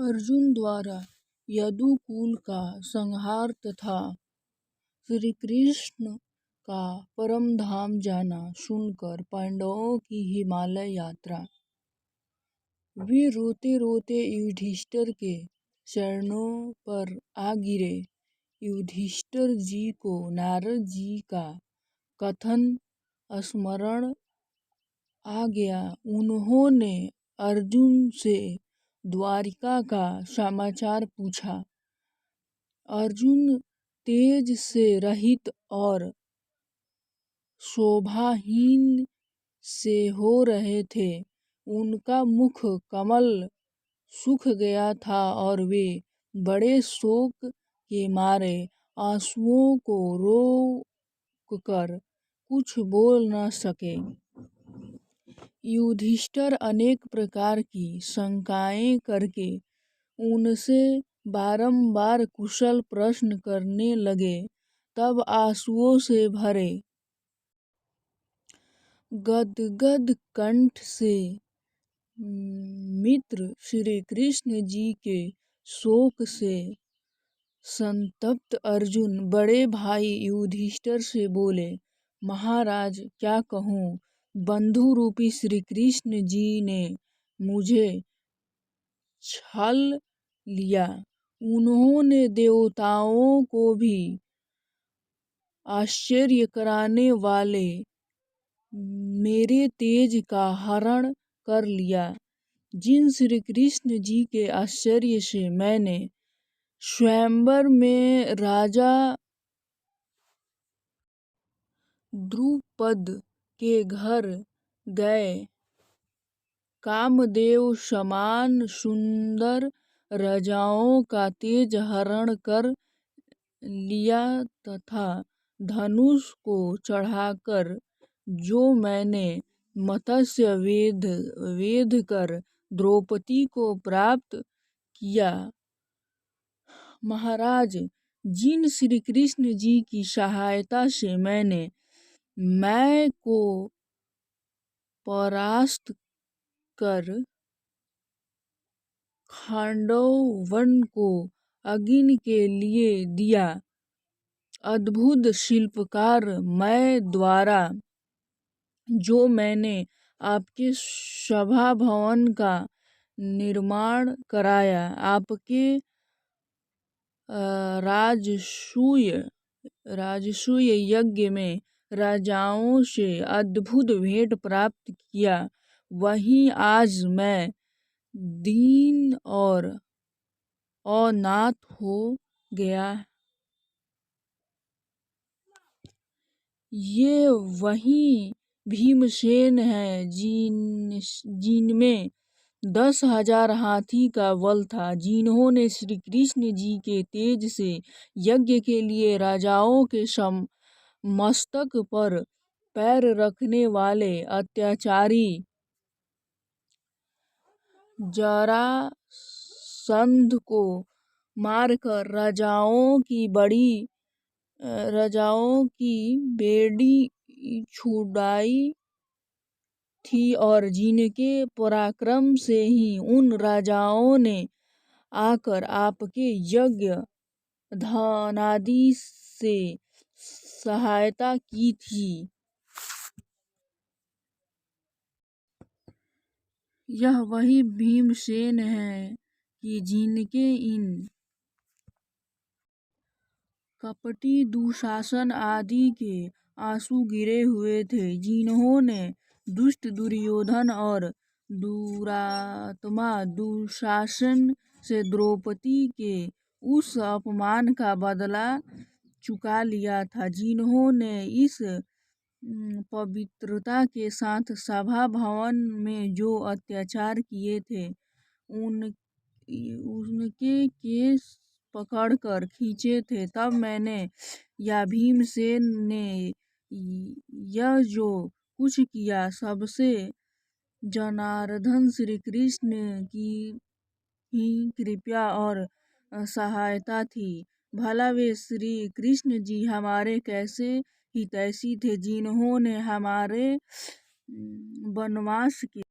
अर्जुन द्वारा यदुकुल का संहार तथा श्री कृष्ण का परम धाम जाना सुनकर पांडवों की हिमालय यात्रा। वे रोते रोते युधिष्ठिर के चरणों पर आ गिरे। युधिष्ठिर जी को नारद जी का कथन स्मरण आ गया। उन्होंने अर्जुन से द्वारिका का समाचार पूछा। अर्जुन तेज से रहित और शोभाहीन से हो रहे थे। उनका मुख कमल सूख गया था और वे बड़े शोक के मारे आंसुओं को रोक कर कुछ बोल न सके। युधिष्ठिर अनेक प्रकार की शंकाएं करके उनसे बारंबार कुशल प्रश्न करने लगे। तब आंसुओं से भरे गदगद कंठ से मित्र श्री कृष्ण जी के शोक से संतप्त अर्जुन बड़े भाई युधिष्ठिर से बोले, महाराज क्या कहूँ, बंधु रूपी श्री कृष्ण जी ने मुझे छल लिया। उन्होंने देवताओं को भी आश्चर्य कराने वाले मेरे तेज का हरण कर लिया। जिन श्री कृष्ण जी के आश्चर्य से मैंने स्वयंवर में राजा द्रुपद के घर गए कामदेव समान सुंदर राजाओं का तेज हरण कर लिया तथा धनुष को चढ़ाकर जो मैंने मत्स्य वेध कर द्रौपदी को प्राप्त किया। महाराज, जिन श्री कृष्ण जी की सहायता से मैंने मैं को परास्त कर खांडव वन को अग्नि के लिए दिया, अद्भुत शिल्पकार मैं द्वारा जो मैंने आपके सभा भवन का निर्माण कराया, आपके राजसूय यज्ञ में राजाओं से अद्भुत भेंट प्राप्त किया, वहीं आज मैं दीन और अनाथ हो गया। ये वही भीमसेन है जिनमें 10,000 हाथी का बल था, जिन्होंने श्री कृष्ण जी के तेज से यज्ञ के लिए राजाओं के मस्तक पर पैर रखने वाले अत्याचारी जरासंध को मारकर राजाओं की बेड़ी छुड़ाई थी और जिनके पराक्रम से ही उन राजाओं ने आकर आपके यज्ञ धनादि से सहायता की थी। यह वही भीमसेन है कि जिनके इन कपटी दुशासन आदि के आंसू गिरे हुए थे, जिन्होंने दुष्ट दुर्योधन और दुरात्मा दुशासन से द्रौपदी के उस अपमान का बदला चुका लिया था, जिन्होंने इस पवित्रता के साथ सभा भवन में जो अत्याचार किए थे, उनके केस पकड़कर खींचे थे। तब मैंने या भीमसेन ने यह जो कुछ किया, सबसे जनार्दन श्री कृष्ण की ही कृपा और सहायता थी। भला वे श्री कृष्ण जी हमारे कैसे हितैषी थे, जिन्होंने हमारे वनवास के